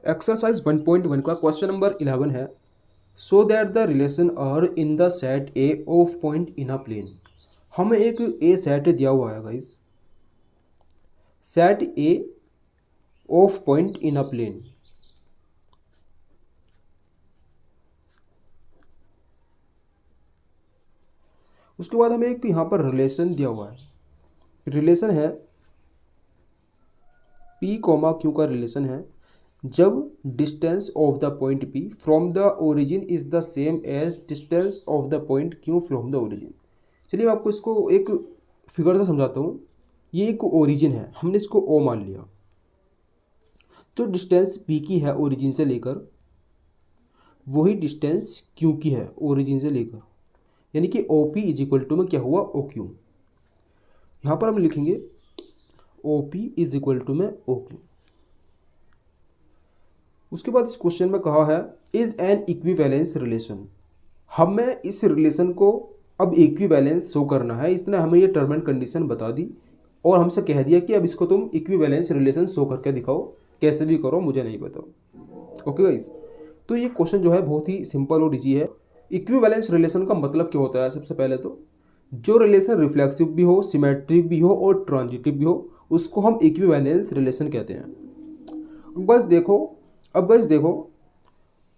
Exercise 1.1 का question number 11 है। So that the relation R in the set A of point in a plane. हमें एक A set दिया हुआ है guys, set A of point in a plane. उसके बाद हमें एक यहाँ पर रिलेशन दिया हुआ है। रिलेशन है पी कोमा क्यू का रिलेशन है जब distance of the point P from the origin is the same as distance of the point Q from the origin. चलिए मैं आपको इसको एक फिगर से समझाता हूँ। ये एक ओरिजिन है, हमने इसको ओ मान लिया। जो डिस्टेंस पी की है ओरिजिन से लेकर, वही डिस्टेंस क्यू की है ओरिजिन से लेकर, यानी कि O P is equal to में क्या हुआ ओ क्यू। यहाँ पर हम लिखेंगे O P is equal to में ओ क्यू। उसके बाद इस क्वेश्चन में कहा है इज एन इक्विवेलेंस रिलेशन। हमें इस रिलेशन को अब इक्विवेलेंस शो करना है। इसने हमें ये टर्म एंड कंडीशन बता दी और हमसे कह दिया कि अब इसको तुम इक्विवेलेंस रिलेशन शो करके दिखाओ, कैसे भी करो मुझे नहीं बताओ। ओके गाइस, तो ये क्वेश्चन जो है बहुत ही सिंपल और इजी है। इक्विवेलेंस रिलेशन का मतलब क्या होता है? सबसे पहले तो जो रिलेशन रिफ्लेक्सिव भी हो, सिमेट्रिक भी हो और ट्रांजिटिव भी हो, उसको हम इक्विवेलेंस रिलेशन कहते हैं। अब गाइस देखो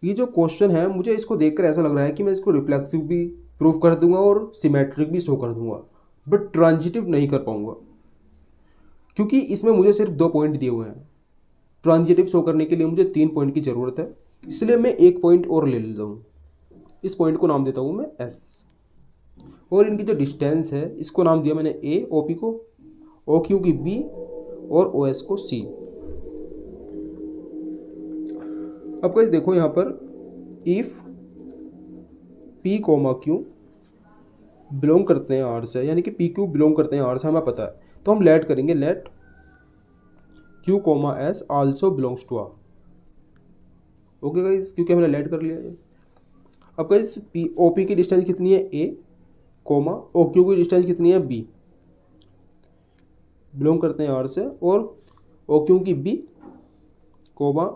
ये जो क्वेश्चन है, मुझे इसको देखकर ऐसा लग रहा है कि मैं इसको रिफ्लेक्सिव भी प्रूव कर दूंगा और सिमेट्रिक भी शो कर दूंगा, बट ट्रांजिटिव नहीं कर पाऊंगा क्योंकि इसमें मुझे सिर्फ 2 पॉइंट दिए हुए हैं। ट्रांजिटिव शो करने के लिए मुझे 3 पॉइंट की ज़रूरत है, इसलिए मैं 1 पॉइंट और ले लेता हूँ। इस पॉइंट को नाम देता हूँ मैं एस, और इनकी जो डिस्टेंस है इसको नाम दिया मैंने ए, ओ पी को, ओ क्यू की बी और ओ एस को सी। अब गाइस देखो यहाँ पर if P comma Q belong करते हैं आर से, यानी कि पी क्यू बिलोंग करते हैं आर से, हमें पता है, तो हम लेट करेंगे let Q comma S also belongs to R. Okay guys, क्योंकि हमने लेट कर लिया है। अब गाइस पी ओ पी की डिस्टेंस कितनी है ए, कोमा ओ क्यू की डिस्टेंस कितनी है बी, बिलोंग करते हैं आर से, और ओ क्यू की बी कोमा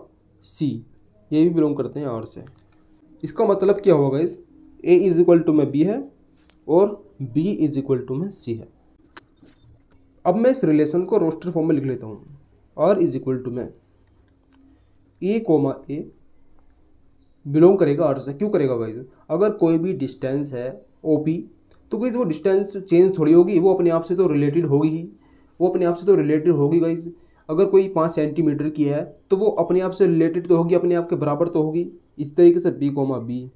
सी, ये भी बिलोंग करते हैं आर से। इसका मतलब क्या होगा guys, A is equal to में बी है और बी इज इक्वल टू में सी है। अब मैं इस रिलेशन को रोस्टर फॉर्म में लिख लेता हूँ। आर इज इक्वल टू में ए कोमा ए बिलोंग करेगा आर से। क्यों करेगा गाइस? अगर कोई भी डिस्टेंस है ओ पी, तो गाइस वो डिस्टेंस चेंज थोड़ी होगी, वो अपने आप से तो रिलेटेड होगी ही, वो अपने आप से तो रिलेटेड होगी गाइस। अगर कोई 5 सेंटीमीटर की है तो वो अपने आप से रिलेटेड तो होगी, अपने आप के बराबर तो होगी। इस तरीके से B comma B,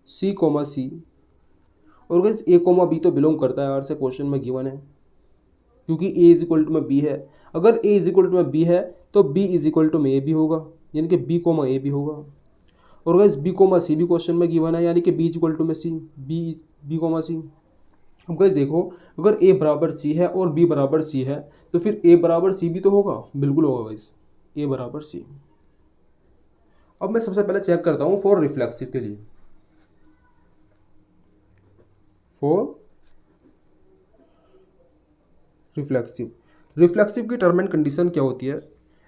C comma सी, और गाइस ए कोमा बी तो बिलोंग करता है आर से, क्वेश्चन में गिवन है, क्योंकि ए इज इक्वल टू में बी है। अगर ए इज इक्वल टू में बी है तो बी इज इक्वल टू में ए भी होगा, यानी कि बी कोमा ए भी होगा। और गाइस बी कोमा सी भी क्वेश्चन में गिवन है, यानी कि बी इज इक्वल टू में सी, बी कोमा सी। अब गाइस देखो, अगर ए बराबर सी है और बी बराबर सी है तो फिर ए बराबर सी भी तो होगा, बिल्कुल होगा गाइस, ए बराबर सी। अब मैं सबसे पहले चेक करता हूँ फॉर रिफ्लेक्सिव के लिए। फॉर रिफ्लेक्सिव की टर्म एंड कंडीशन क्या होती है?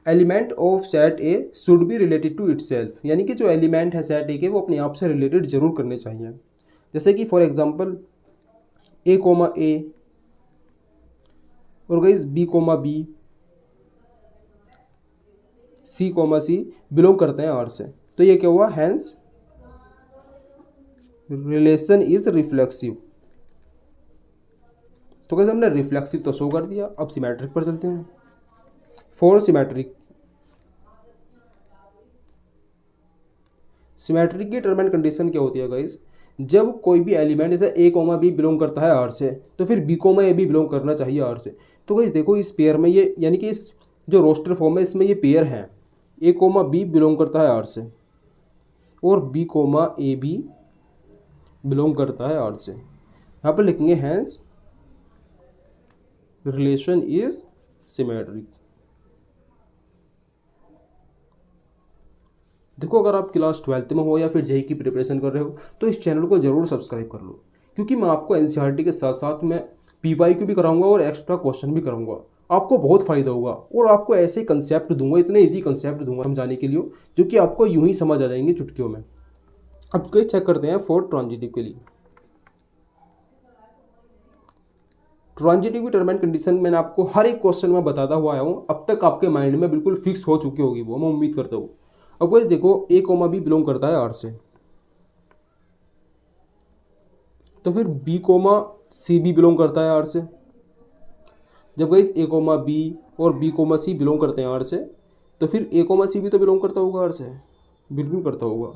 Element of set A should be related to itself, यानी कि जो एलिमेंट है सेट ए के वो अपने आप से रिलेटेड जरूर करने चाहिए। जैसे कि for example A comma A और guys B comma B, C comma C belong करते हैं आर से, तो ये क्या हुआ? Hence relation is reflexive. तो कैसे हमने रिफ्लेक्सिव तो शो कर दिया, अब सिमेट्रिक पर चलते हैं। फॉर सिमेट्रिक की टर्म एंड कंडीशन क्या होती है गाइस? जब कोई भी एलिमेंट जैसे ए कोमा बी बिलोंग करता है आर से, तो फिर बी कोमा ए भी बिलोंग करना चाहिए आर से। तो गाइस देखो इस पेयर में ये, यानी कि इस जो रोस्टर फॉर्म है इसमें ये पेयर है, ए कोमा बी बिलोंग करता है आर से और बी कोमा ए भी बिलोंग करता है आर से। यहाँ पर लिखेंगे हैंस रिलेशन इज सिमेट्रिक। देखो अगर आप क्लास 12th में हो या फिर जेईई की प्रिपरेशन कर रहे हो तो इस चैनल को जरूर सब्सक्राइब कर लो, क्योंकि मैं आपको एनसीईआरटी के साथ साथ मैं पीवाईक्यू भी कराऊंगा और एक्स्ट्रा क्वेश्चन भी कराऊंगा। आपको बहुत फ़ायदा होगा। और आपको ऐसे कंसेप्ट दूंगा, इतने इजी कंसेप्ट दूंगा समझाने के लिए जो कि आपको यूं ही समझ आ जाएंगे चुटकियों में। अब कोई चेक करते हैं फोर ट्रांजिटिव के लिए। ट्रांजिटिव की टर्म एंड कंडीशन मैंने आपको हर एक क्वेश्चन में बताता हुआ आया हूँ, अब तक आपके माइंड में बिल्कुल फिक्स हो चुकी होगी वो, मैं उम्मीद करता हूँ। अब गाइस देखो ए कोमा बी बिलोंग करता है आर से, तो फिर बी कोमा सी भी बिलोंग करता है आर से। जब गाइस ए कोमा बी और बी कोमा सी बिलोंग करते हैं आर से, तो फिर ए कोमा सी भी तो बिलोंग करता होगा आर से, बिल्कुल करता होगा।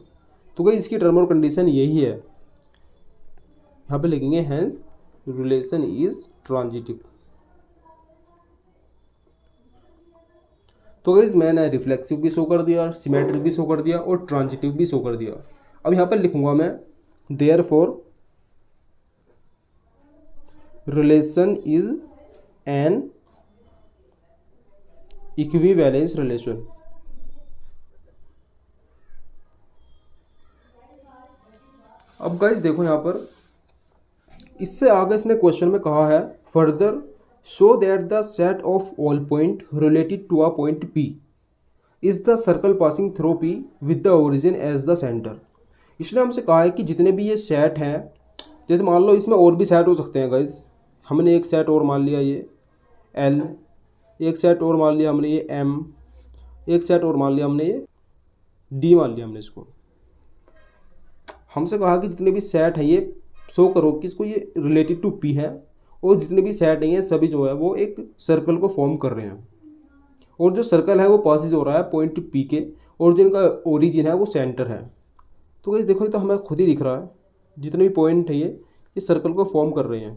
तो गाइस इसकी टर्म और कंडीशन यही है, यहाँ पे लिखेंगे हैंस रिलेशन इज ट्रांजिटिव। तो गाइस मैंने रिफ्लेक्सिव भी शो कर दिया, सिमेट्रिक भी शो कर दिया और ट्रांजिटिव भी शो कर दिया। अब यहाँ पर लिखूंगा मैं therefore relation is an equivalence relation. अब गाइस देखो यहाँ पर इससे आगे इसने क्वेश्चन में कहा है further show that the set of all point related to a point P is the circle passing through P with the origin as the centre. इसने हमसे कहा है कि जितने भी ये सेट हैं, जैसे मान लो इसमें और भी सेट हो सकते हैं गाइस, हमने एक सेट और मान लिया ये L, एक सेट और मान लिया हमने ये M, एक सेट और मान लिया हमने ये D मान लिया हमने इसको। हमसे कहा कि जितने भी सेट हैं ये शो करो कि इसको ये रिलेटेड टू P है, और जितने भी सेट हैं ये सभी जो है वो एक सर्कल को फॉर्म कर रहे हैं, और जो सर्कल है वो पासिस हो रहा है पॉइंट P के, और जिनका ओरिजिन है वो सेंटर है। तो गाइस देखो ये तो हमें खुद ही दिख रहा है, जितने भी पॉइंट है ये सर्कल को फॉर्म कर रहे हैं।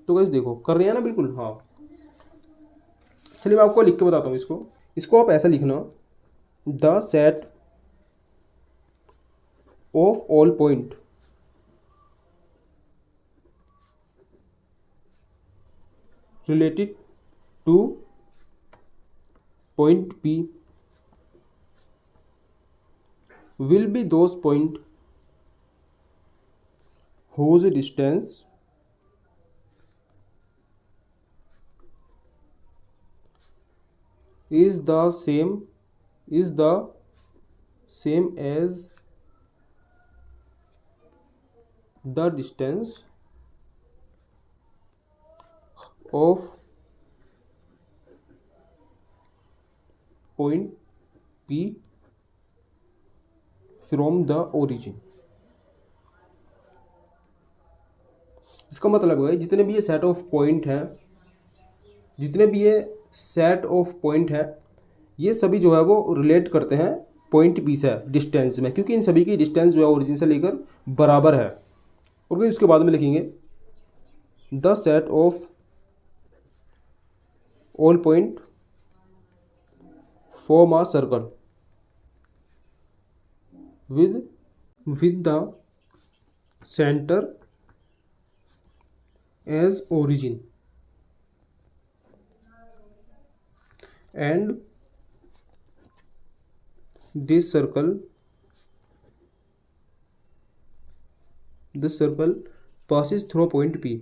तो गाइस देखो कर रहे हैं ना, बिल्कुल हाँ। चलिए मैं आपको लिख के बताता हूँ इसको आप ऐसा लिखना, the set of all point related to point P will be those point whose distance is the same as the distance of point P from the origin। इसका मतलब है जितने भी ये सेट ऑफ पॉइंट हैं, जितने भी ये सेट ऑफ पॉइंट हैं, ये सभी जो है वो रिलेट करते हैं पॉइंट P से डिस्टेंस में, क्योंकि इन सभी की डिस्टेंस जो है ओरिजिन से लेकर बराबर है। और फिर इसके बाद में लिखेंगे the set of all point form a circle with the center as origin and this circle passes through point P,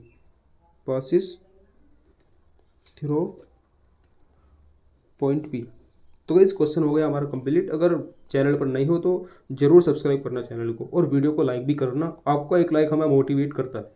तो इस क्वेश्चन हो गया हमारा कंप्लीट। अगर चैनल पर नहीं हो तो ज़रूर सब्सक्राइब करना चैनल को, और वीडियो को लाइक भी करना, आपका एक लाइक हमें मोटिवेट करता है।